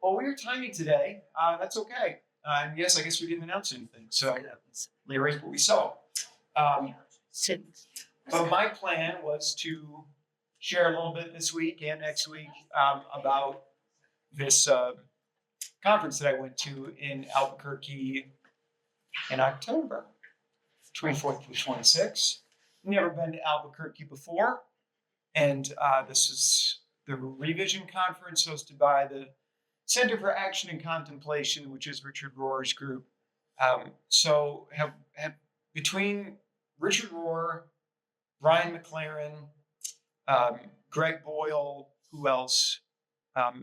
Well, we were tiny today. That's okay. And yes, I guess we didn't announce anything. So Larry's what we saw. Um, but my plan was to share a little bit this week and next week about this conference that I went to in Albuquerque in October, 24th to 26th. Never been to Albuquerque before. And this is the revision conference hosted by the Center for Action and Contemplation, which is Richard Rohr's group. So have between Richard Rohr, Brian McLaren, Greg Boyle, who else? Have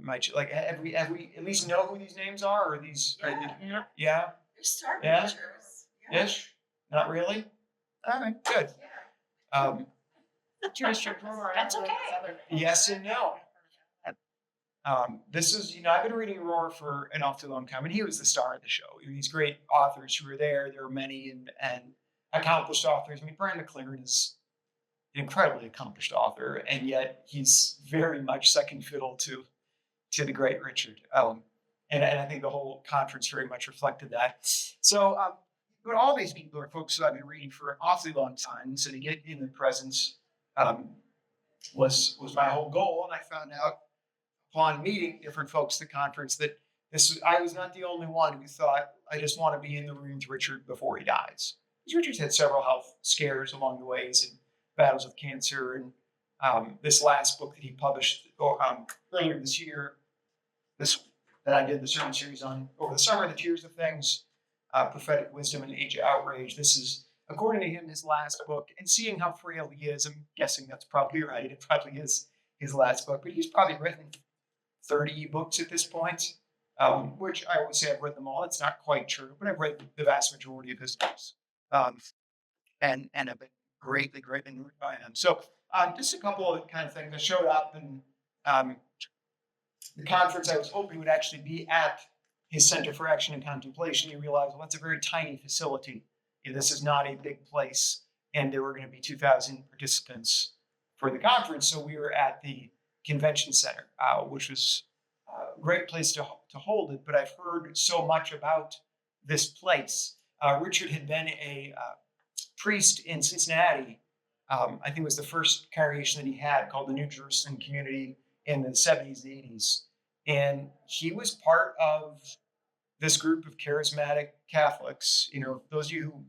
we at least know who these names are, or these? Yeah. They're star Yeah? pictures. Ish? Not really. All right, good. That's okay. Yes and no. This is, I've been reading Rohr for an awfully long time, and he was the star of the show. These great authors who were there. There were many and accomplished authors. I mean, Brian McLaren is an incredibly accomplished author, and yet he's very much second fiddle to the great Richard. And I think the whole conference very much reflected that. So, but all these people are folks who I've been reading for an awfully long time, so to get in the presence was my whole goal. And I found out upon meeting different folks at the conference that I was not the only one who thought, I just want to be in the room with Richard before he dies. Richard's had several health scares along the ways and battles with cancer. And this last book that he published earlier this year, that I did the sermon series on over the summer, The Tears of Things, Prophetic Wisdom and Age of Outrage. This is, according to him, his last book. And seeing how frail he is, I'm guessing that's probably right. It probably is his last book. But he's probably written 30 books at this point, which I always say I've read them all. It's not quite true, but I've read the vast majority of his books. And I've been greatly moved by him. So just a couple of kind of things. I showed up, and the conference I was hoping would actually be at his Center for Action and Contemplation. You realize, well, that's a very tiny facility. This is not a big place, and there were going to be 2,000 participants for the conference. So we were at the convention center, which was a great place to hold it. But I've heard so much about this place. Richard had been a priest in Cincinnati. I think it was the first congregation that he had, called the New Jerusalem Community, in the 70s and 80s. And he was part of this group of charismatic Catholics. Those of you who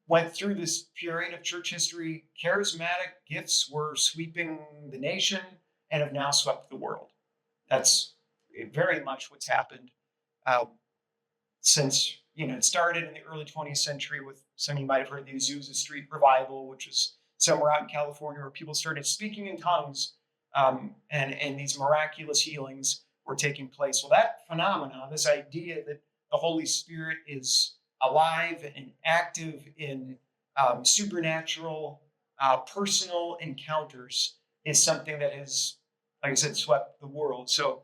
went through this period of church history, charismatic gifts were sweeping the nation and have now swept the world. That's very much what's happened since, it started in the early 20th century with, some of you might have heard, the Azusa Street Revival, which was somewhere out in California where people started speaking in tongues, and these miraculous healings were taking place. Well, that phenomenon, this idea that the Holy Spirit is alive and active in supernatural, personal encounters, is something that has, like I said, swept the world. So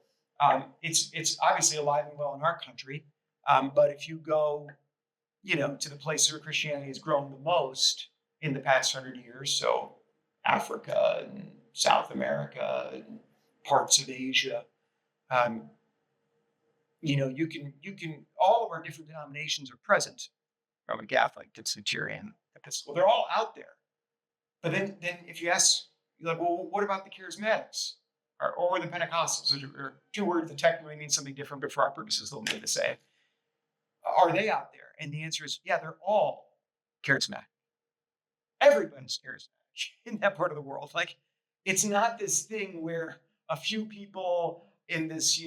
it's obviously alive and well in our country. But if you go, to the places where Christianity has grown the most in the past 100 years, so Africa and South America and parts of Asia, you can, all of our different denominations are present. Roman Catholic, Presbyterian, Episcopal, they're all out there. But then if you ask, you're like, well, what about the Charismatics or the Pentecostals? Or two words that technically mean something different, but for our purposes, they'll mean to say, are they out there? And the answer is, yeah, they're all charismatic. Everybody's charismatic in that part of the world. Like, it's not this thing where a few people in this,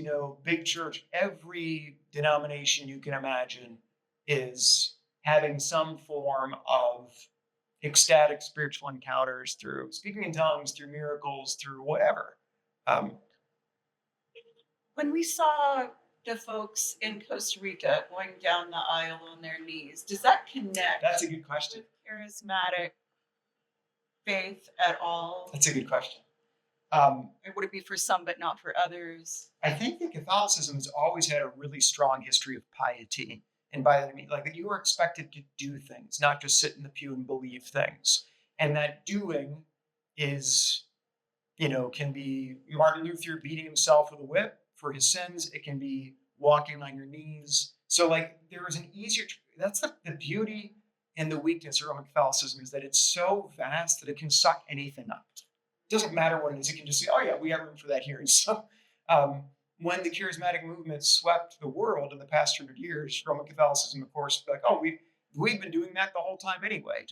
big church, every denomination you can imagine is having some form of ecstatic spiritual encounters through speaking in tongues, through miracles, through whatever. When we saw the folks in Costa Rica going down the aisle on their knees, does that connect? That's a good question. With charismatic faith at all? That's a good question. Or would it be for some but not for others? I think that Catholicism has always had a really strong history of piety. And by that I mean, like, that you are expected to do things, not just sit in the pew and believe things. And that doing is, can be Martin Luther beating himself with a whip for his sins. It can be walking on your knees. So like there is an easier, that's the beauty and the weakness of Roman Catholicism is that it's so vast that it can suck anything up. It doesn't matter what it is. It can just say, oh yeah, we have room for that here. And so um, when the charismatic movement swept the world in the past 100 years, Roman Catholicism, of course, like, oh, we've been doing that the whole time anyway.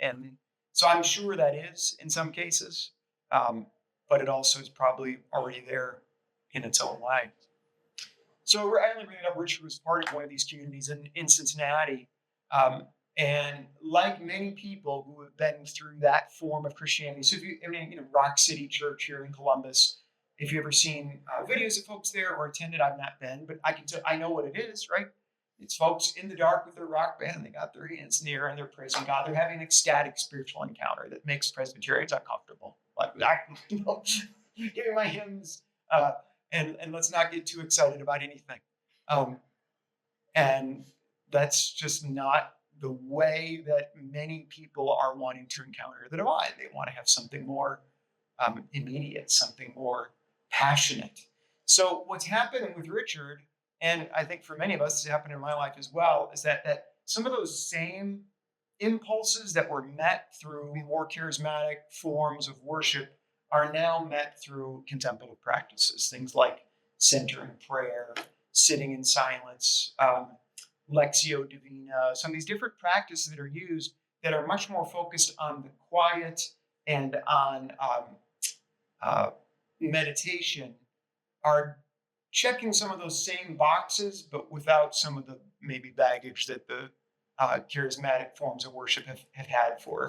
And so I'm sure that is in some cases, but it also is probably already there in its own way. So I only bring it up. Richard was part of one of these communities in Cincinnati, and like many people who have been through that form of Christianity. So if Rock City Church here in Columbus. If you've ever seen videos of folks there or attended, I've not been, but I can tell I know what it is, right? It's folks in the dark with their rock band. They got their hands in the air and they're praising God. They're having an ecstatic spiritual encounter that makes Presbyterians uncomfortable. Like, give me my hymns, and let's not get too excited about anything. And that's just not the way that many people are wanting to encounter the divine. They want to have something more immediate, something more passionate. So what's happened with Richard, and I think for many of us, it's happened in my life as well, is that some of those same impulses that were met through more charismatic forms of worship are now met through contemplative practices, things like centering prayer, sitting in silence, Lectio Divina, some of these different practices that are used that are much more focused on the quiet and on meditation are checking some of those same boxes, but without some of the maybe baggage that the charismatic forms of worship have had for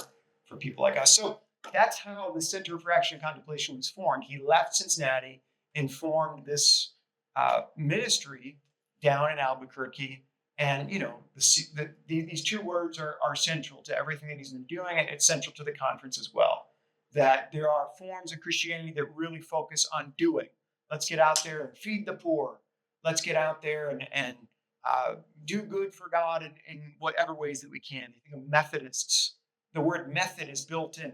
people like us. So that's how the Center for Action and Contemplation was formed. He left Cincinnati and formed this ministry down in Albuquerque. And, these two words are central to everything that he's been doing, and it's central to the conference as well. That there are forms of Christianity that really focus on doing. Let's get out there and feed the poor. Let's get out there and do good for God in whatever ways that we can. You think of Methodists. The word method is built in.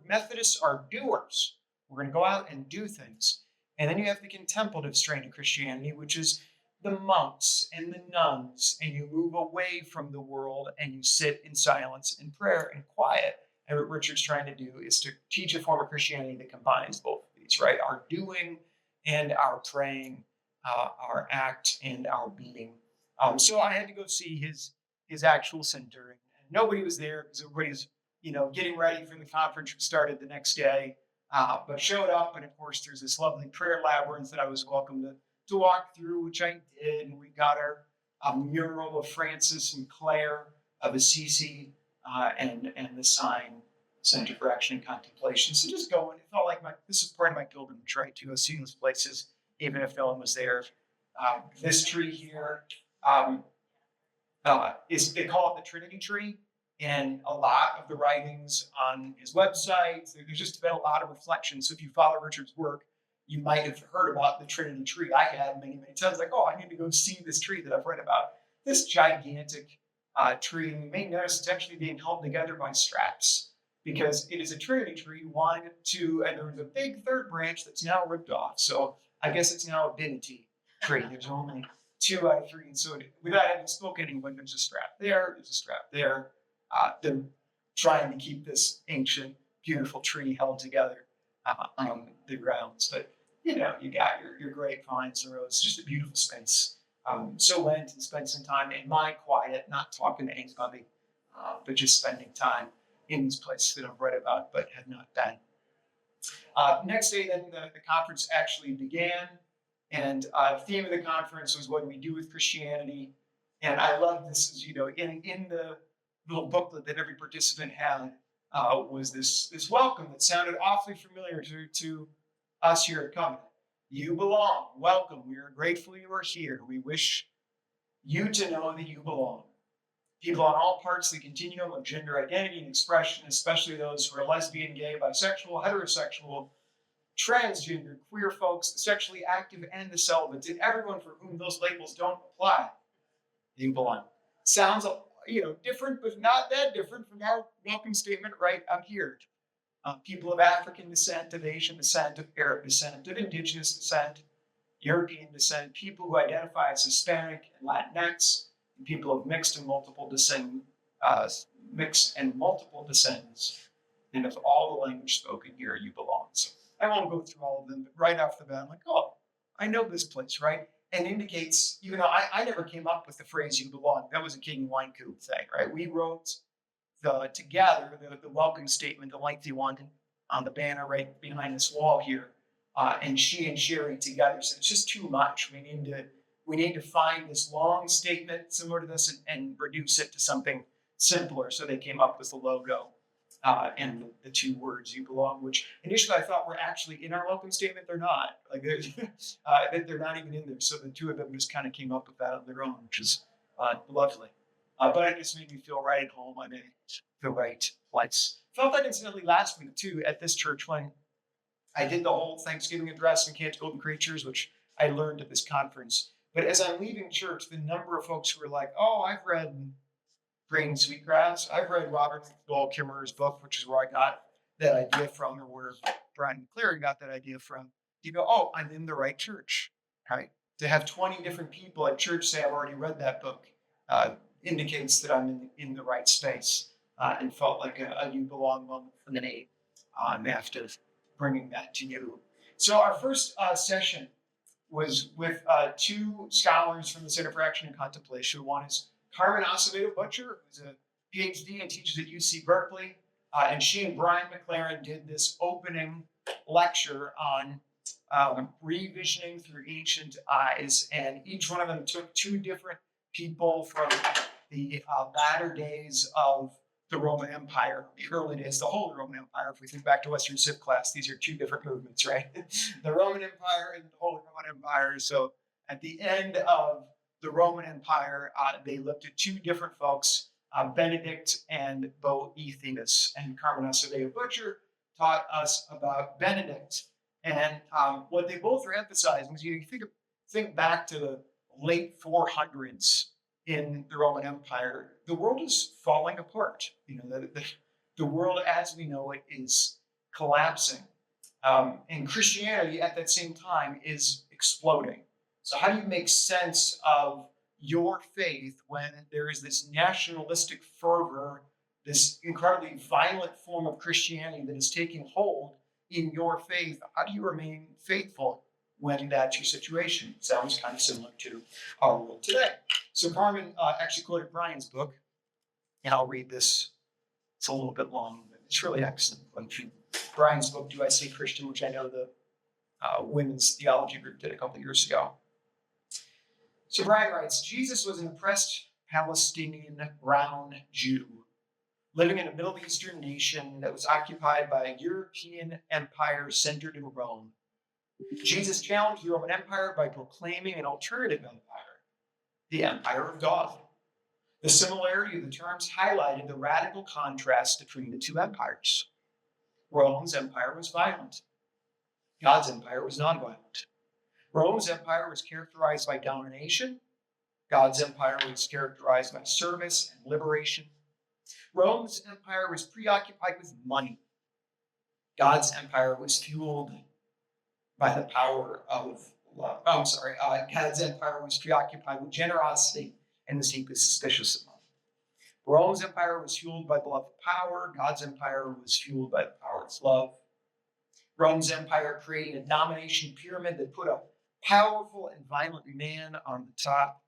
Methodists are doers. We're going to go out and do things. And then you have the contemplative strain of Christianity, which is the monks and the nuns, and you move away from the world and you sit in silence and prayer and quiet. And what Richard's trying to do is to teach a form of Christianity that combines both of these, right? Our doing and our praying, our act and our being. So I had to go see his actual center, and nobody was there because everybody's getting ready for the conference which started the next day. But showed up, and of course there's this lovely prayer labyrinth that I was welcome to walk through, which I did, and we got our mural of Francis and Clare of Assisi, and the sign Center for Action and Contemplation. So just going, it felt like this is part of my pilgrimage, right? To go see those places, even if no one was there. This tree here they call it the Trinity tree, and a lot of the writings on his website, there's just been a lot of reflection. So if you follow Richard's work, you might have heard about the Trinity tree. I had many, many times, like, oh, I need to go see this tree that I've read about. This gigantic tree, and you may notice it's actually being held together by straps because it is a Trinity tree, 1, 2, and there was a big third branch that's now ripped off. So I guess it's now a Binity tree. There's only 2 out of 3. And so without having spoken to anyone, there's a strap there, there's a strap there. They're trying to keep this ancient, beautiful tree held together on the grounds. But you got your grapevines and roads. It's just a beautiful space. So went and spent some time in my quiet, not talking to anybody, but just spending time in these places that I've read about but had not been. Next day, then the conference actually began, and the theme of the conference was what do we do with Christianity? And I love this, is in the little booklet that every participant had was this welcome that sounded awfully familiar to us here at Covenant. You belong. Welcome. We are grateful you are here. We wish you to know that you belong. People on all parts of the continuum of gender identity and expression, especially those who are lesbian, gay, bisexual, heterosexual, transgender, queer folks, the sexually active and the celibate, and everyone for whom those labels don't apply, you belong. Sounds different, but not that different from our welcome statement right up here. People of African descent, of Asian descent, of Arab descent, of indigenous descent, European descent, people who identify as Hispanic and Latinx, and people of mixed and multiple descendants, and of all the language spoken here, you belong. So I won't go through all of them, but right off the bat, I'm like, oh, I know this place, right? And indicates, I never came up with the phrase "you belong." That was a King Wynkoop thing, right? We wrote the welcome statement, the lengthy one, on the banner right behind this wall here, and she and Sherry together. So it's just too much. We need to find this long statement similar to this and reduce it to something simpler. So they came up with the logo and the two words "you belong," which initially I thought were actually in our welcome statement. They're not. Like they're not even in there. So the two of them just kind of came up with that on their own, which is lovely. But it just made me feel right at home. I'm in the right place. Felt that incidentally last week too at this church when I did the whole Thanksgiving address and Can't Golden Creatures, which I learned at this conference. But as I'm leaving church, the number of folks who were like, "Oh, I've read Green Sweetgrass. I've read Robert Joel Kimmerer's book," which is where I got that idea from, or where Brian McClary got that idea from. You go, "Oh, I'm in the right church," right? To have 20 different people at church say I've already read that book indicates that I'm in the right space, and felt like a "you belong" moment for me after bringing that to you. So our first session was with two scholars from the Center for Action and Contemplation. One is Carmen Acevedo Butcher, who's a PhD and teaches at UC Berkeley. And she and Brian McLaren did this opening lecture on revisioning through ancient eyes. And each one of them took two different people from the latter days of the Roman Empire, the early days, the whole Roman Empire. If we think back to Western Civ class, these are two different movements, right? The Roman Empire and the Holy Roman Empire. So at the end of the Roman Empire, they looked at two different folks, Benedict and Boethius. And Carmen Acevedo Butcher taught us about Benedict. And what they both are emphasizing is you think back to the late 400s in the Roman Empire, the world is falling apart. The world as we know it is collapsing. And Christianity at that same time is exploding. So how do you make sense of your faith when there is this nationalistic fervor, this incredibly violent form of Christianity that is taking hold in your faith? How do you remain faithful when that's your situation? Sounds kind of similar to our world today. So Carmen actually quoted Brian's book, and I'll read this. It's a little bit long, but it's really excellent. Brian's book, Do I Stay Christian, which I know the women's theology group did a couple of years ago. So Brian writes, Jesus was an oppressed Palestinian brown Jew living in a Middle Eastern nation that was occupied by a European empire centered in Rome. Jesus challenged the Roman Empire by proclaiming an alternative empire, the empire of God. The similarity of the terms highlighted the radical contrast between the two empires. Rome's empire was violent. God's empire was nonviolent. Rome's empire was characterized by domination. God's empire was characterized by service and liberation. Rome's empire was preoccupied with money. God's empire was fueled by the power of love. God's empire was preoccupied with generosity and was deeply suspicious of money. Rome's empire was fueled by the love of power. God's empire was fueled by the power of love. Rome's empire created a domination pyramid that put a powerful and violent man on the top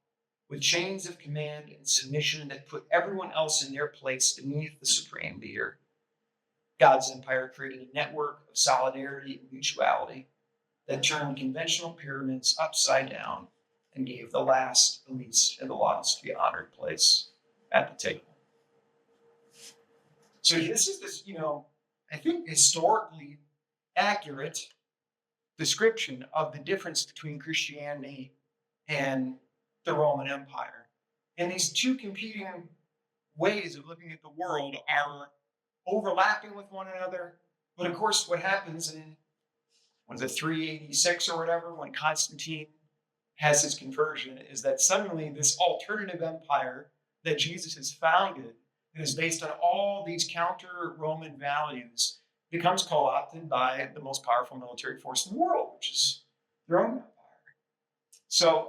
with chains of command and submission that put everyone else in their place beneath the supreme leader. God's empire created a network of solidarity and mutuality that turned conventional pyramids upside down and gave the last, the least, and the lost the honored place at the table. So this is this, I think historically accurate description of the difference between Christianity and the Roman Empire. And these two competing ways of looking at the world are overlapping with one another. But of course, what happens in 386 or whatever, when Constantine has his conversion, is that suddenly this alternative empire that Jesus has founded, that is based on all these counter-Roman values, becomes co-opted by the most powerful military force in the world, which is the Roman Empire. So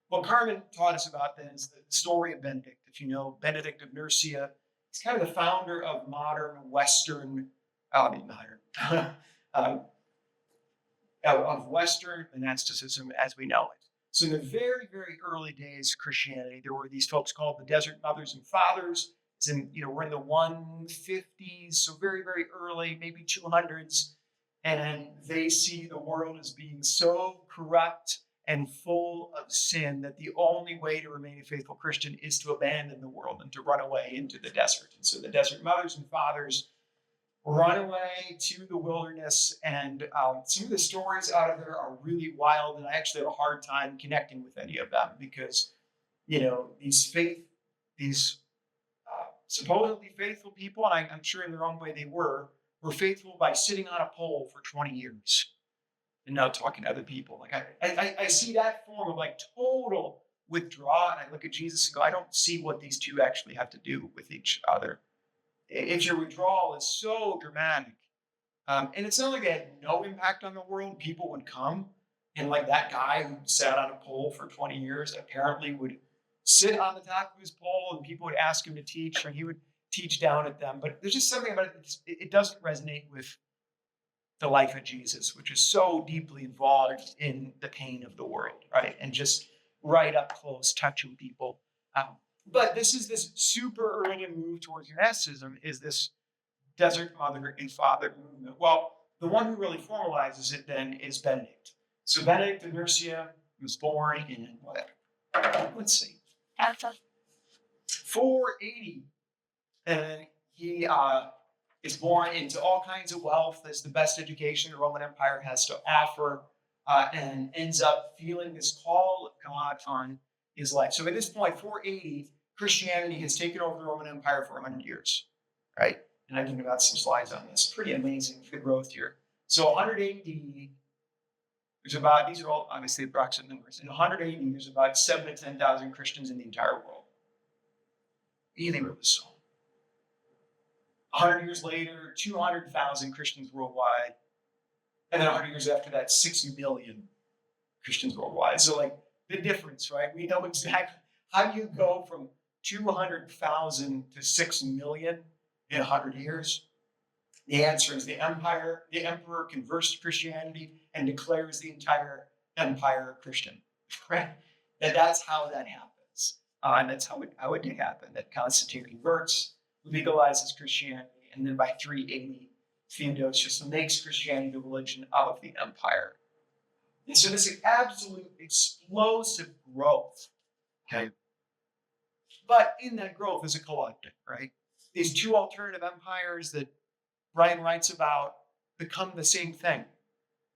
what Carmen taught us about then is the story of Benedict. If you know Benedict of Nursia, he's kind of the founder of modern Western, um, of Western monasticism as we know it. So in the very, very early days of Christianity, there were these folks called the Desert Mothers and Fathers. It's in, we're in the 150s, so very, very early, maybe 200s. And they see the world as being so corrupt and full of sin that the only way to remain a faithful Christian is to abandon the world and to run away into the desert. And so the Desert Mothers and Fathers run away to the wilderness, and some of the stories out of there are really wild, and I actually have a hard time connecting with any of them because these supposedly faithful people, and I'm sure in their own way they were faithful by sitting on a pole for 20 years and not talking to other people. Like I see that form of like total withdrawal, and I look at Jesus and go, I don't see what these two actually have to do with each other. If your withdrawal is so dramatic, and it's not like they had no impact on the world, people would come, and like that guy who sat on a pole for 20 years apparently would sit on the top of his pole, and people would ask him to teach, and he would teach down at them. But there's just something about it, it doesn't resonate with the life of Jesus, which is so deeply involved in the pain of the world, right? And just right up close, touching people. But this is this super early move towards monasticism, is this Desert Mother and Father movement. Well, the one who really formalizes it then is Benedict. So Benedict of Nursia was born in what? Let's see. 480. And he is born into all kinds of wealth. That's the best education the Roman Empire has to offer, and ends up feeling this call of God on his life. So at this point, 480, Christianity has taken over the Roman Empire for 100 years, right? And I've given about some slides on this. Pretty amazing the growth here. So 180, there's about, these are all obviously approximate numbers. In 180, there's about 7,000 to 10,000 Christians in the entire world. Really, really so. 100 years later, 200,000 Christians worldwide. And then 100 years after that, 60 million Christians worldwide. So like the difference, right? We know exactly how do you go from 200,000 to 6 million in 100 years? The answer is the emperor converts to Christianity and declares the entire empire Christian, right? That's how that happens. And that's how it did happen, that Constantine converts, legalizes Christianity, and then by 380, Theodosius makes Christianity the religion of the empire. And so this absolute explosive growth, okay? But in that growth is a collapse, right? These two alternative empires that Brian writes about become the same thing,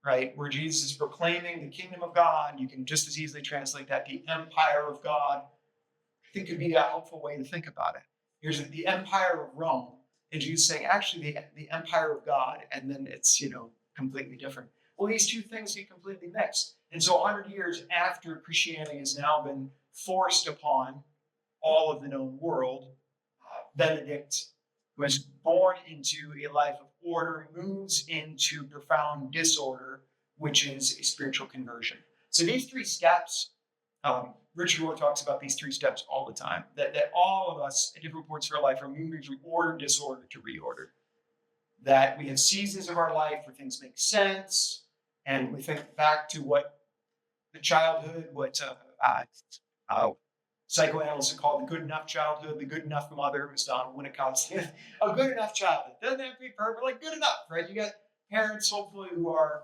right? Where Jesus is proclaiming the kingdom of God. You can just as easily translate that the empire of God. I think could be a helpful way to think about it. Here's the empire of Rome, and Jesus saying, actually, the empire of God, and then it's, completely different. Well, these two things get completely mixed. And so 100 years after Christianity has now been forced upon all of the known world, Benedict, who was born into a life of order, moves into profound disorder, which is a spiritual conversion. So these three steps, Richard Rohr talks about these three steps all the time, that all of us at different points of our life are moving from order, disorder to reorder. That we have seasons of our life where things make sense, and we think back to what the childhood, what psychoanalysts would call the good enough childhood, the good enough mother, was Donald Winnicott's a good enough childhood. Doesn't have to be perfect, like good enough, right? You got parents, hopefully, who are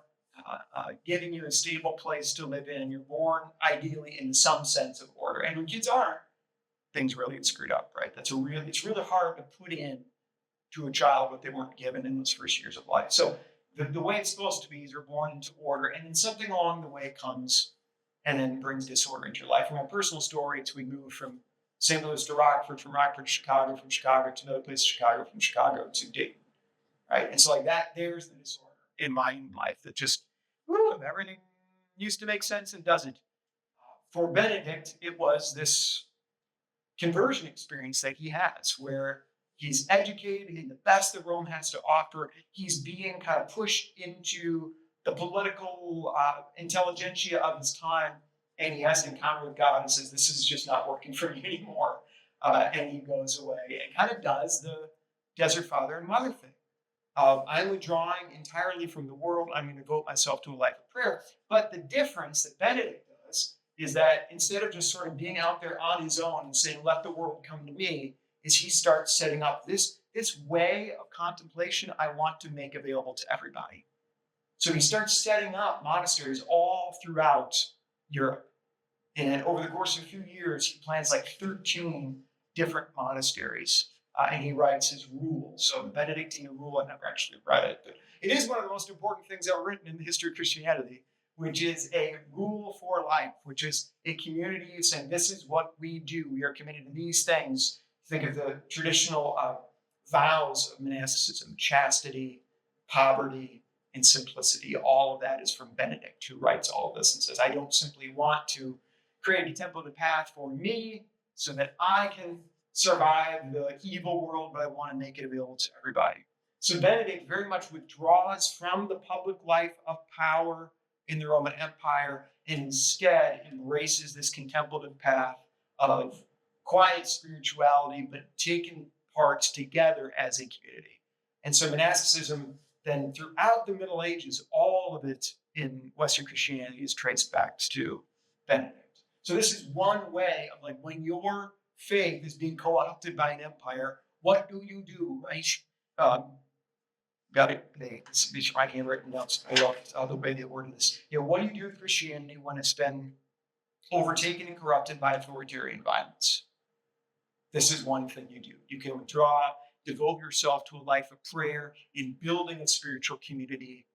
giving you a stable place to live in. You're born, ideally, in some sense of order. And when kids aren't, things really get screwed up, right? It's really hard to put in to a child what they weren't given in those first years of life. So the way it's supposed to be is you're born into order, and then something along the way comes and then brings disorder into your life. In my personal story, it's we moved from St. Louis to Rockford, from Rockford to Chicago, from Chicago to another place, Chicago, from Chicago to Dayton, right? And so like that, there's the disorder in my life that just, everything used to make sense and doesn't. For Benedict, it was this conversion experience that he has where he's educated in the best that Rome has to offer. He's being kind of pushed into the political intelligentsia of his time, and he has an encounter with God and says, this is just not working for me anymore. And he goes away and kind of does the desert father and mother thing. I'm withdrawing entirely from the world. I'm going to devote myself to a life of prayer. But the difference that Benedict does is that instead of just sort of being out there on his own and saying, let the world come to me, is he starts setting up this way of contemplation I want to make available to everybody. So he starts setting up monasteries all throughout Europe. And over the course of a few years, he plans like 13 different monasteries. And he writes his rule. So the Benedictine rule, I've never actually read it, but it is one of the most important things ever written in the history of Christianity, which is a rule for life, which is a community saying, this is what we do. We are committed to these things. Think of the traditional vows of monasticism, chastity, poverty, and simplicity. All of that is from Benedict, who writes all of this and says, I don't simply want to create a templated path for me so that I can survive the evil world, but I want to make it available to everybody. So Benedict very much withdraws from the public life of power in the Roman Empire and instead embraces this contemplative path of quiet spirituality, but taking parts together as a community. And so monasticism then throughout the Middle Ages, all of it in Western Christianity is traced back to Benedict. So this is one way of like when your faith is being co-opted by an empire, what do you do, right? Got it. It's my handwritten notes. I love the way they worded this. What do you do with Christianity when it's been overtaken and corrupted by authoritarian violence? This is one thing you do. You can withdraw, devote yourself to a life of prayer in building a spiritual community.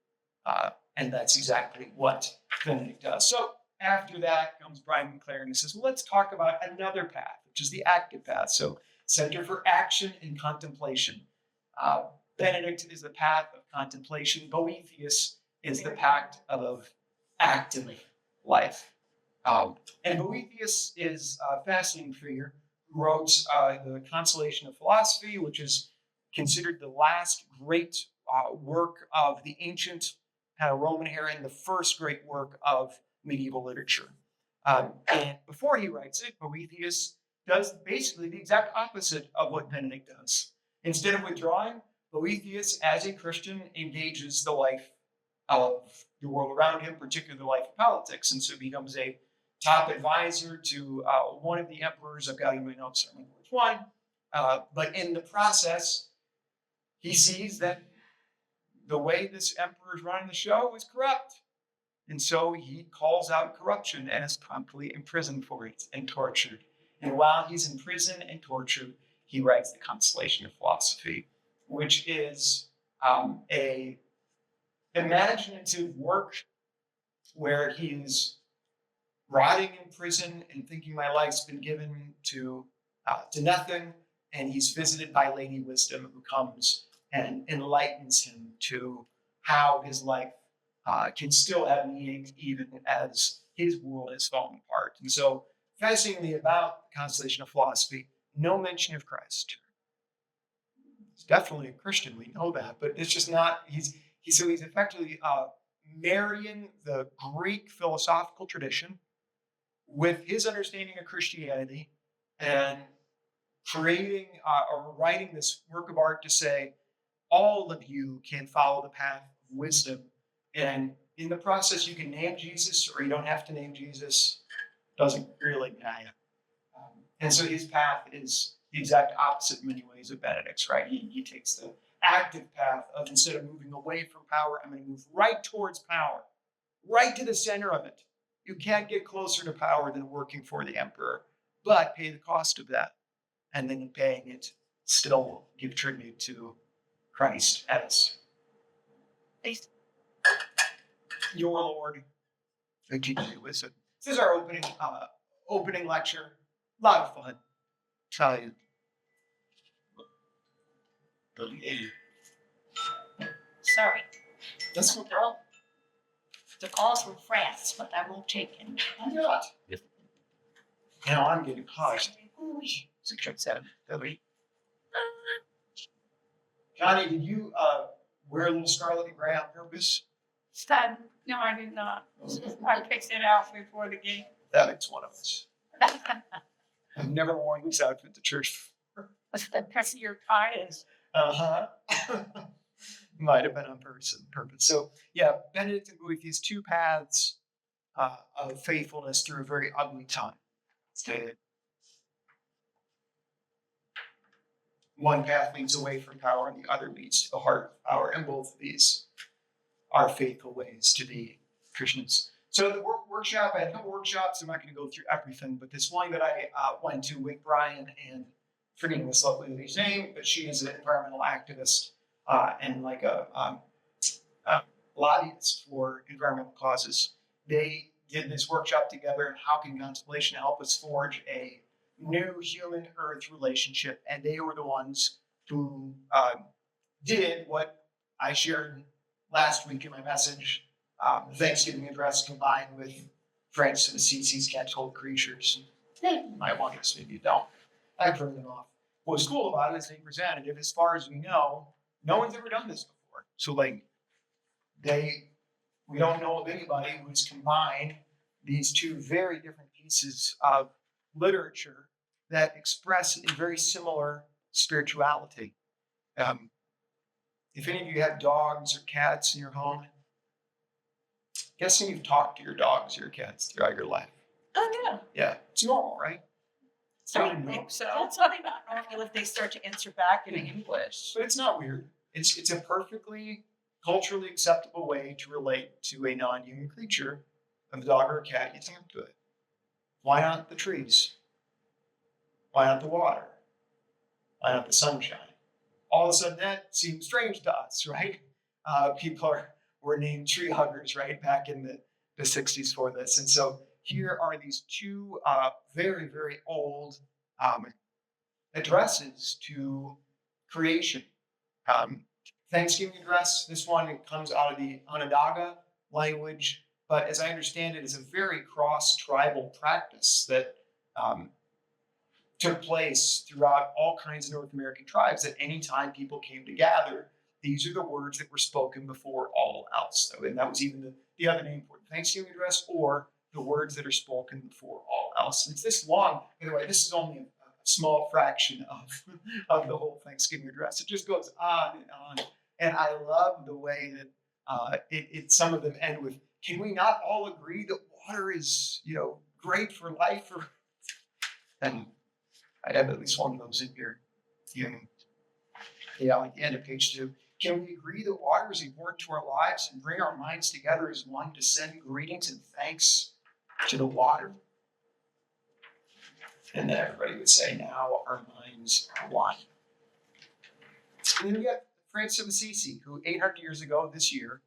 And that's exactly what Benedict does. So after that comes Brian McLaren and says, well, let's talk about another path, which is the active path. So Center for Action and Contemplation. Benedict is the path of contemplation. Boethius is the path of active life. And Boethius is a fascinating figure who wrote the Consolation of Philosophy, which is considered the last great work of the ancient Roman era and the first great work of medieval literature. And before he writes it, Boethius does basically the exact opposite of what Benedict does. Instead of withdrawing, Boethius, as a Christian, engages the life of the world around him, particularly the life of politics, and so becomes a top advisor to one of the emperors. I've got in my notes, I don't remember which one. But in the process, he sees that the way this emperor is running the show is corrupt. And so he calls out corruption and is promptly imprisoned for it and tortured. And while he's in prison and tortured, he writes the Consolation of Philosophy, which is a imaginative work where he's rotting in prison and thinking my life's been given to nothing, and he's visited by Lady Wisdom, who comes and enlightens him to how his life can still have meaning even as his world is falling apart. And so, fascinatingly about the Consolation of Philosophy, no mention of Christ. He's definitely a Christian, we know that, but it's just not, he's effectively marrying the Greek philosophical tradition with his understanding of Christianity and creating or writing this work of art to say, all of you can follow the path of wisdom. And in the process, you can name Jesus or you don't have to name Jesus. Doesn't really matter. And so his path is the exact opposite in many ways of Benedict's, right? He takes the active path of instead of moving away from power, I'm going to move right towards power, right to the center of it. You can't get closer to power than working for the emperor, but pay the cost of that. And then in paying it, still give tribute to Christ as your Lord. This is our opening lecture. A lot of fun. Tell you. Sorry. That's what Well, the call's from France, but I won't take it. I'm not. Now I'm getting hot. 637. Johnny, did you wear a little scarlet and gray on purpose? Stud. No, I did not. I picked it out before the game. That makes one of us. I've never worn this outfit to church. Was the rest of your tie is Might have been on purpose. So yeah, Benedict and Boethius, these two paths of faithfulness through a very ugly time. Stated. One path leads away from power, and the other leads to the heart of power. And both of these are faithful ways to be Christians. So the workshop, I had a couple workshops. I'm not going to go through everything, but this one that I went to with Brian, and forgetting this lovely lady's name, but she is an environmental activist and like a lobbyist for environmental causes. They did this workshop together, and how can contemplation help us forge a new human-earth relationship? And they were the ones who did what I shared last week in my message, the Thanksgiving address combined with Francis of Assisi's Can't Hold Creatures. You might want this, maybe you don't. I've heard them off. What's cool about it is they presented it, as far as we know, no one's ever done this before. So like we don't know of anybody who's combined these two very different pieces of literature that express a very similar spirituality. If any of you have dogs or cats in your home, guessing you've talked to your dogs or your cats throughout your life. Oh, yeah. Yeah, it's normal, right? So I think so. It's probably not normal if they start to answer back in English. But it's not weird. It's a perfectly culturally acceptable way to relate to a non-human creature. Of a dog or a cat, you talk to it. Why not the trees? Why not the water? Why not the sunshine? All of a sudden, that seems strange to us, right? People were named tree huggers, right, back in the 60s for this. And so here are these two very, very old addresses to creation. Thanksgiving address, this one comes out of the Onondaga language, but as I understand it, is a very cross-tribal practice that took place throughout all kinds of North American tribes, that any time people came to gather, these are the words that were spoken before all else. And that was even the other name for the Thanksgiving address, or the words that are spoken before all else. And it's this long, by the way, this is only a small fraction of the whole Thanksgiving address. It just goes on and on. And I love the way that some of them end with, can we not all agree that water is, great for life? And I have at least one of those in here. Like the end of page 2. Can we agree that water is important to our lives and bring our minds together as one to send greetings and thanks to the water? And then everybody would say, now our minds are one. And then you have Francis of Assisi, who 800 years ago this year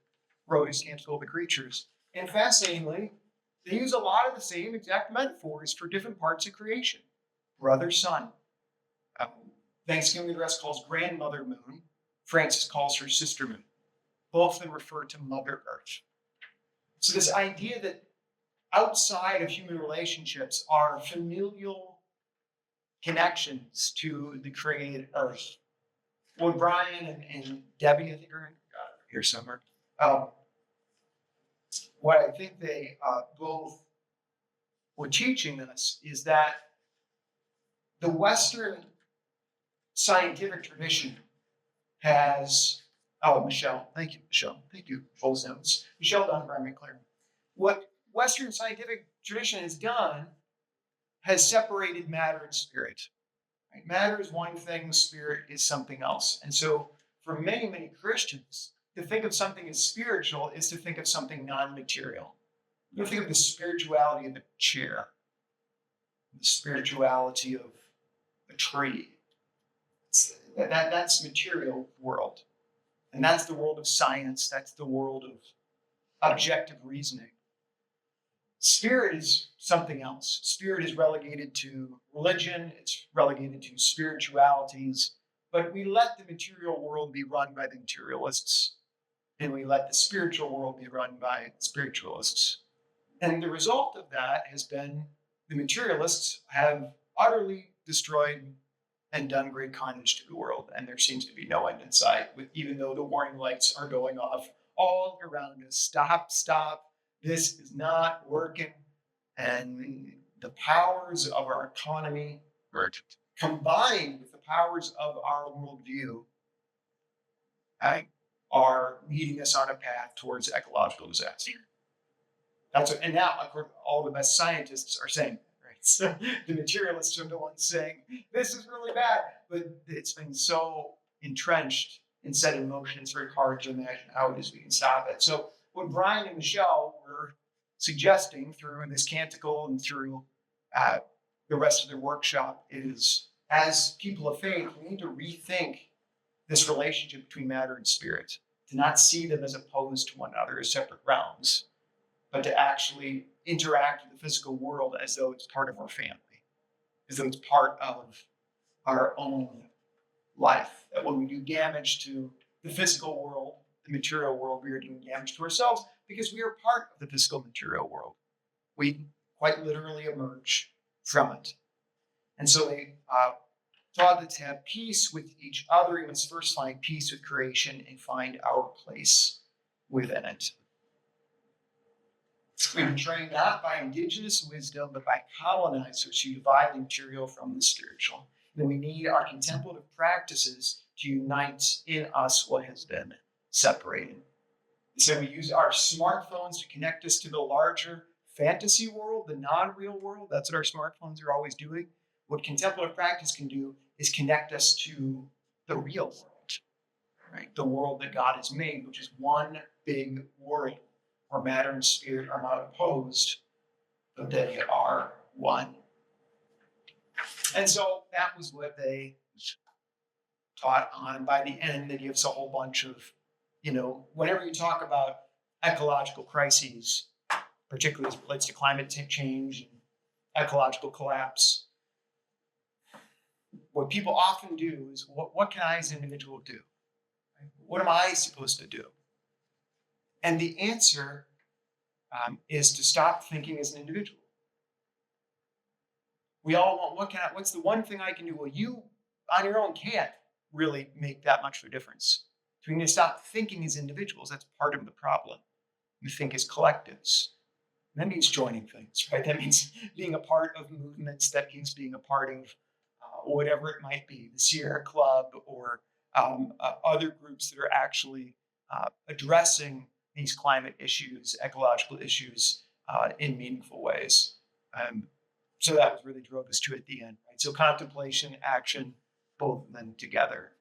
wrote his Can't Hold the Creatures. And fascinatingly, they use a lot of the same exact metaphors for different parts of creation. Brother, son. Thanksgiving address calls grandmother moon. Francis calls her sister moon. Both of them refer to Mother Earth. So this idea that outside of human relationships are familial connections to the created earth. When Brian and Debbie, I think, are here somewhere, what I think they both were teaching us is that the Western scientific tradition has, Michelle, thank you, Michelle. Thank you for those notes. Michelle Dunn, Brian McClaren. What Western scientific tradition has done has separated matter and spirit. Right? Matter is one thing, spirit is something else. And so for many, many Christians, to think of something as spiritual is to think of something non-material. You think of the spirituality of a chair, the spirituality of a tree. That's material world. And that's the world of science. That's the world of objective reasoning. Spirit is something else. Spirit is relegated to religion. It's relegated to spiritualities. But we let the material world be run by the materialists. And we let the spiritual world be run by spiritualists. And the result of that has been the materialists have utterly destroyed and done great carnage to the world. And there seems to be no end in sight, even though the warning lights are going off all around us. Stop. This is not working. and the powers of our economy, combined with the powers of our worldview, are leading us on a path towards ecological disaster. And now, of course, all the best scientists are saying that, right? So the materialists are the ones saying this is really bad, but it's been so entrenched and set in motion. It's very hard to imagine how it is we can stop it. So what Brian and Michelle were suggesting through this canticle and through the rest of their workshop is, as people of faith, we need to rethink this relationship between matter and spirit, to not see them as opposed to one another as separate realms, but to actually interact with the physical world as though it's part of our family, as though it's part of our own life. That when we do damage to the physical world, the material world, we are doing damage to ourselves because we are part of the physical material world. We quite literally emerge from it. And so they taught that to have peace with each other, we must first find peace with creation and find our place within it. We've been trained not by indigenous wisdom, but by colonizers who divide the material from the spiritual. Then we need our contemplative practices to unite in us what has been separated. So we use our smartphones to connect us to the larger fantasy world, the non-real world. That's what our smartphones are always doing. What contemplative practice can do is connect us to the real world, right? The world that God has made, which is one big world where matter and spirit are not opposed, but they are one. And so that was what they taught on. By the end, it gives a whole bunch of, whenever you talk about ecological crises, particularly as it relates to climate change and ecological collapse, what people often do is, what can I as an individual do? What am I supposed to do? And the answer is to stop thinking as an individual. We all want, what's the one thing I can do? Well, you on your own can't really make that much of a difference. So we need to stop thinking as individuals. That's part of the problem. We think as collectives. And that means joining things, right? That means being a part of movements. That means being a part of whatever it might be, the Sierra Club or other groups that are actually addressing these climate issues, ecological issues in meaningful ways. So that was really drove us to at the end, right? So contemplation, action, both of them together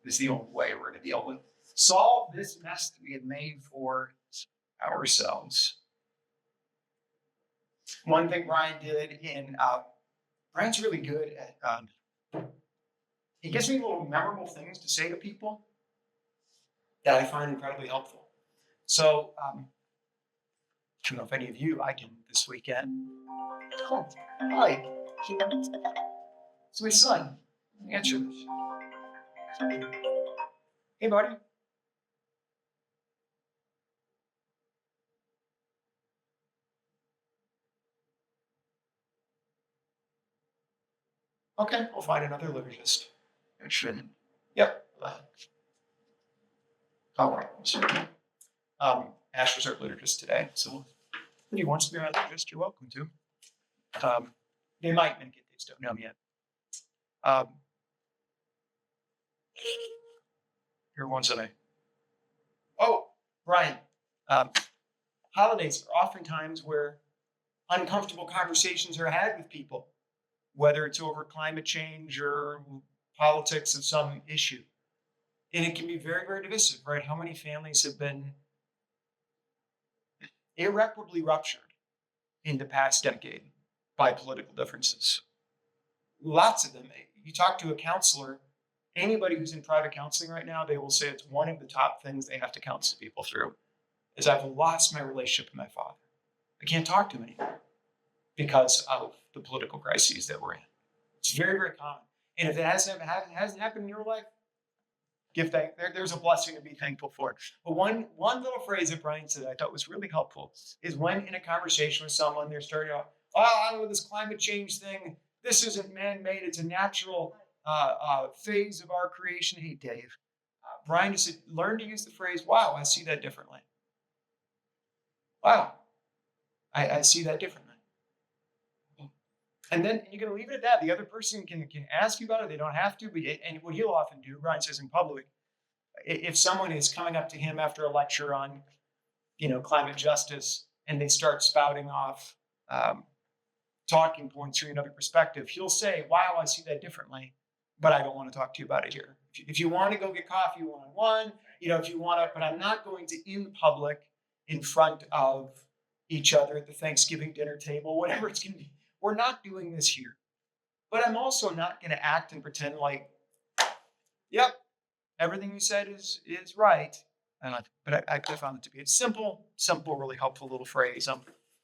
is the only way we're going to be able to solve this mess that we had made for ourselves. One thing Brian did Brian's really good at, he gives me little memorable things to say to people that I find incredibly helpful. So, I don't know if any of you, I did this weekend. Oh, hi. It's my son. Answer this. Hey, buddy. Okay, we'll find another liturgist. It shouldn't. Yep. All right. Ash was our liturgist today, so if he wants to be our liturgist, you're welcome to. They might make it, they just don't know yet. Here are ones that Brian, holidays are oftentimes where uncomfortable conversations are had with people, whether it's over climate change or politics of some issue. And it can be very, very divisive, right? How many families have been irreparably ruptured in the past decade by political differences? Lots of them. You talk to a counselor, anybody who's in private counseling right now, they will say it's one of the top things they have to counsel people through is I've lost my relationship with my father. I can't talk to him anymore because of the political crises that we're in. It's very, very common. And if it hasn't happened in your life, give thanks. There's a blessing to be thankful for. But one little phrase that Brian said I thought was really helpful is when in a conversation with someone, they're starting out, I know this climate change thing, this isn't man-made, it's a natural phase of our creation. Hey, Dave. Brian just said, learn to use the phrase, wow, I see that differently. Wow. I see that differently. And then you're going to leave it at that. The other person can ask you about it. They don't have to. But and what he'll often do, Brian says in public, if someone is coming up to him after a lecture on, climate justice, and they start spouting off talking points from another perspective, he'll say, "Wow, I see that differently, but I don't want to talk to you about it here. If you want to go get coffee one-on-one, if you want to, but I'm not going to in public in front of each other at the Thanksgiving dinner table, whatever it's going to be. We're not doing this here. But I'm also not going to act and pretend like, yep, everything you said is right." But I found it to be a simple, really helpful little phrase on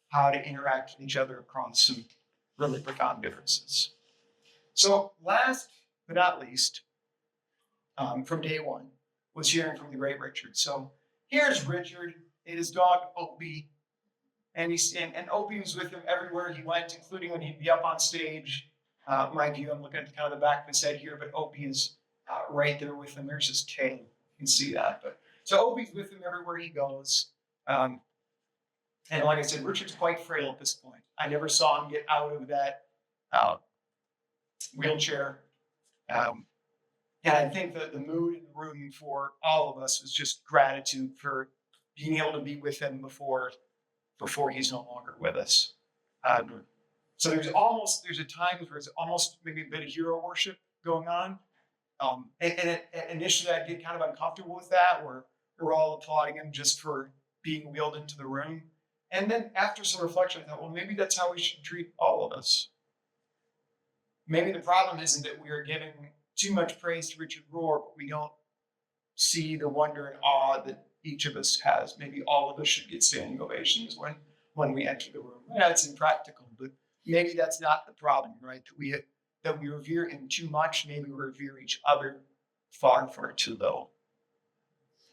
how to interact with each other across some really profound differences. So last but not least, from day one, was hearing from the great Richard. So here's Richard and his dog Opie, and Opie was with him everywhere he went, including when he'd be up on stage. Mind you, I'm looking at kind of the back of his head here, but Opie is right there with him. There's his tail. You can see that. But so Opie's with him everywhere he goes. And like I said, Richard's quite frail at this point. I never saw him get out of that wheelchair. And I think that the mood in the room for all of us was just gratitude for being able to be with him before he's no longer with us. So there's a time where it's almost maybe a bit of hero worship going on. And initially I get kind of uncomfortable with that, where we're all applauding him just for being wheeled into the room. And then after some reflection, I thought, well, maybe that's how we should treat all of us. Maybe the problem isn't that we are giving too much praise to Richard Rohr, but we don't see the wonder and awe that each of us has. Maybe all of us should get standing ovations when we enter the room. Yeah, it's impractical, but maybe that's not the problem, right? That we revere him too much. Maybe we revere each other far too little.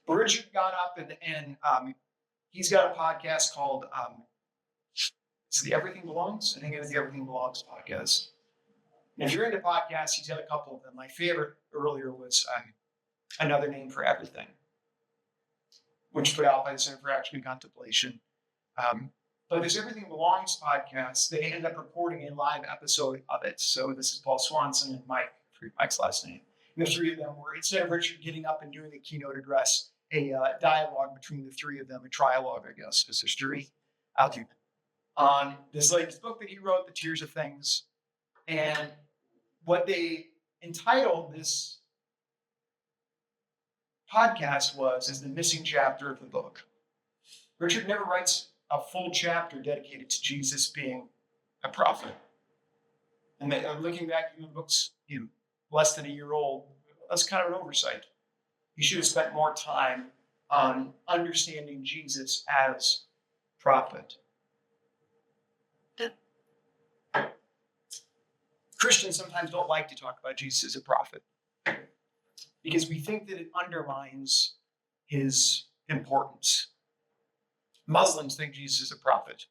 But Richard got up and he's got a podcast called is it the Everything Belongs? I think it is the Everything Belongs podcast. And if you're into podcasts, he's got a couple of them. My favorite earlier was Another Name for Everything, which was put out by the Center for Action and Contemplation. But this Everything Belongs podcast, they end up recording a live episode of it. So this is Paul Swanson and Mike's last name. And the three of them were, instead of Richard getting up and doing a keynote address, a dialogue between the three of them, a trialogue, I guess, is history. I'll do on this latest book that he wrote, The Tears of Things. And what they entitled this podcast is the missing chapter of the book. Richard never writes a full chapter dedicated to Jesus being a prophet. And looking back at the book's less than a year old, that's kind of an oversight. He should have spent more time on understanding Jesus as prophet. Christians sometimes don't like to talk about Jesus as a prophet because we think that it undermines his importance. Muslims think Jesus is a prophet.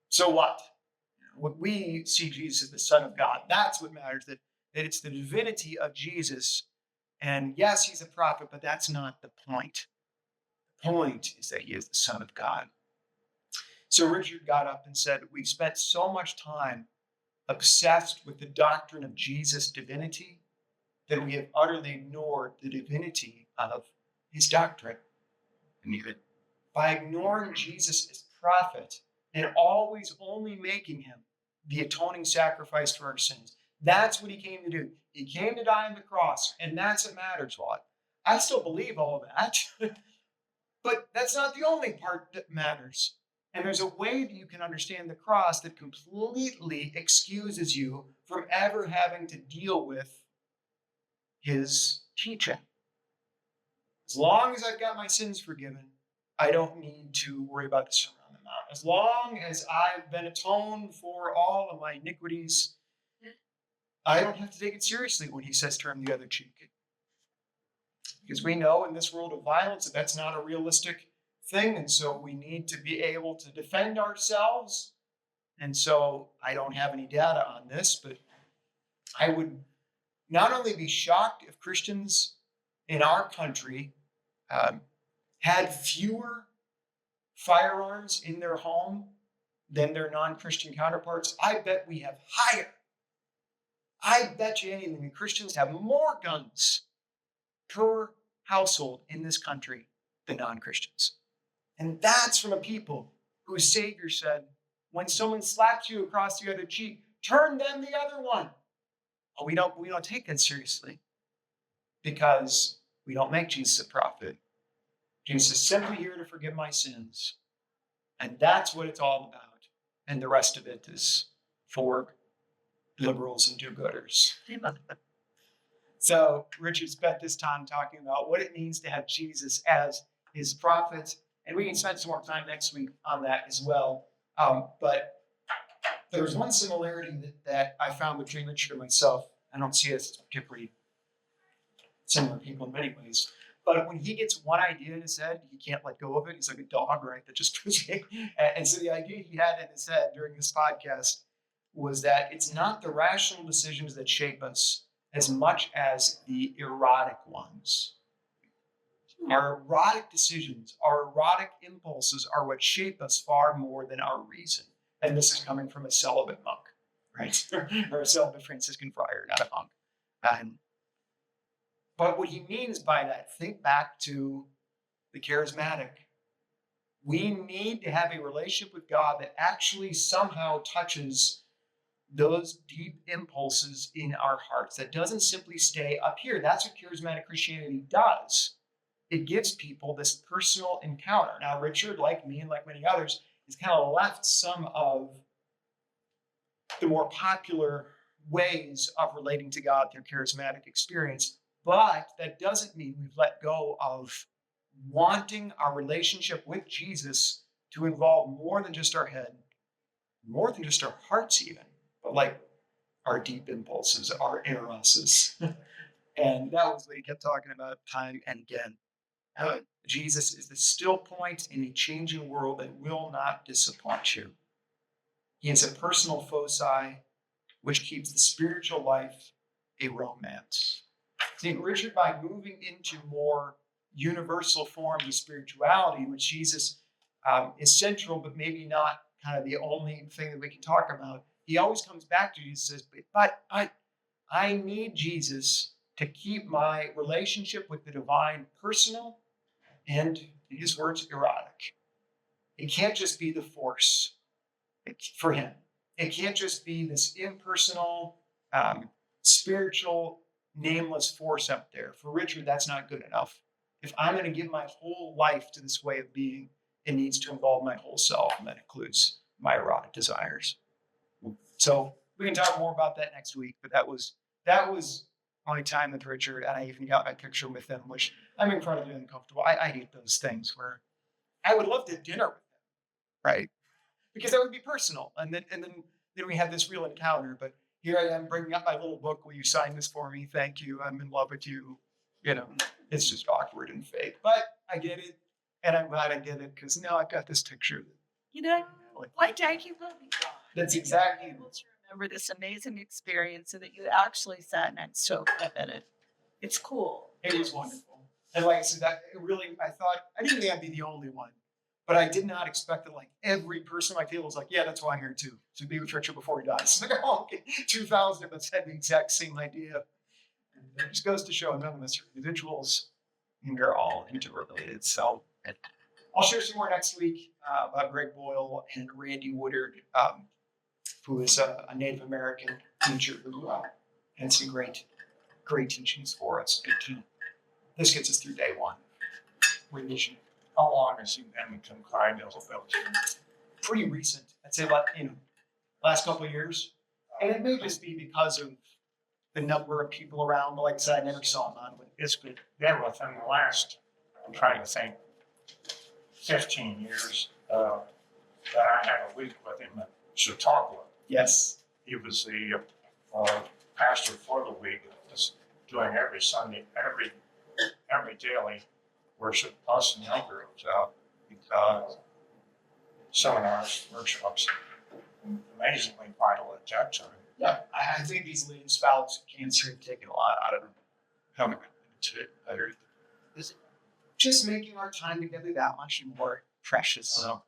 So what? When we see Jesus as the Son of God, that's what matters, that it's the divinity of Jesus. And yes, he's a prophet, but that's not the point. The point is that he is the Son of God. So Richard got up and said, we've spent so much time obsessed with the doctrine of Jesus' divinity that we have utterly ignored the divinity of his doctrine. And even by ignoring Jesus as prophet and always only making him the atoning sacrifice for our sins, that's what he came to do. He came to die on the cross, and that's what matters a lot. I still believe all of that, but that's not the only part that matters. And there's a way that you can understand the cross that completely excuses you from ever having to deal with his teaching. As long as I've got my sins forgiven, I don't need to worry about the Sermon on the Mount. As long as I've been atoned for all of my iniquities, I don't have to take it seriously when he says turn the other cheek. Because we know in this world of violence that that's not a realistic thing, and so we need to be able to defend ourselves. And so I don't have any data on this, but I would not only be shocked if Christians in our country had fewer firearms in their home than their non-Christian counterparts. I bet we have higher. I bet you anything that Christians have more guns per household in this country than non-Christians. And that's from a people whose Savior said, when someone slaps you across the other cheek, turn them the other one. Oh, we don't take that seriously because we don't make Jesus a prophet. Jesus is simply here to forgive my sins. And that's what it's all about. And the rest of it is for liberals and do-gooders. So Richard spent this time talking about what it means to have Jesus as his prophet. And we can spend some more time next week on that as well. But there's one similarity that I found between Richard and myself. I don't see us as particularly similar people in many ways. But when he gets one idea in his head, he can't let go of it. He's like a dog, right? That just and so the idea he had in his head during this podcast was that it's not the rational decisions that shape us as much as the erotic ones. Our erotic decisions, our erotic impulses are what shape us far more than our reason. And this is coming from a celibate monk, right? Or a celibate Franciscan friar, not a monk. But what he means by that, think back to the charismatic. We need to have a relationship with God that actually somehow touches those deep impulses in our hearts. That doesn't simply stay up here. That's what charismatic Christianity does. It gives people this personal encounter. Now, Richard, like me and like many others, has kind of left some of the more popular ways of relating to God through charismatic experience. But that doesn't mean we've let go of wanting our relationship with Jesus to involve more than just our head, more than just our hearts even, but like our deep impulses, our eroses. And that was what he kept talking about time and again. Jesus is the still point in a changing world that will not disappoint you. He is a personal foci which keeps the spiritual life a romance. See, Richard, by moving into more universal forms of spirituality, which Jesus is central, but maybe not kind of the only thing that we can talk about, he always comes back to Jesus and says, but I need Jesus to keep my relationship with the divine personal and, in his words, erotic. It can't just be the force for him. It can't just be this impersonal, spiritual, nameless force up there. For Richard, that's not good enough. If I'm going to give my whole life to this way of being, it needs to involve my whole self, and that includes my erotic desires. So we can talk more about that next week, but that was only time with Richard, and I even got my picture with him, which I'm incredibly uncomfortable. I hate those things where I would love to dinner with him, right? Because that would be personal, and then we have this real encounter. But here I am bringing up my little book. Will you sign this for me? Thank you. I'm in love with you. You know, it's just awkward and fake, but I get it, and I'm glad I get it because now I've got this picture. You know, why don't you love me, God? That's exactly. Able to remember this amazing experience so that you actually sat and soaked up in it. It's cool. It was wonderful. And like I said, I thought, I didn't think I'd be the only one, but I did not expect that like every person at my table was like, yeah, that's why I'm here too. To be with Richard before he dies. It's like, oh, okay, 2,000 of us had the exact same idea. And it just goes to show none of us are individuals and we're all interrelated. So I'll share some more next week about Greg Boyle and Randy Woodard, who is a Native American teacher who had some great teachings for us. This gets us through day one. Revision. How long has he been confined as a fellowship? Pretty recent. I'd say about last couple of years. And it may just be because of the number of people around. But like I said, I never saw him on with It's been within the last, I'm trying to think, 15 years that I had a week with him at Chautauqua. Yes. He was the pastor for the week, just doing every Sunday, every daily worship, us and young girls out, seminars, workshops. Amazingly vital at that time. Yeah, I think these lean spouts cancer have taken a lot out of them. Coming into it better. Is it just making our time together that much more precious. So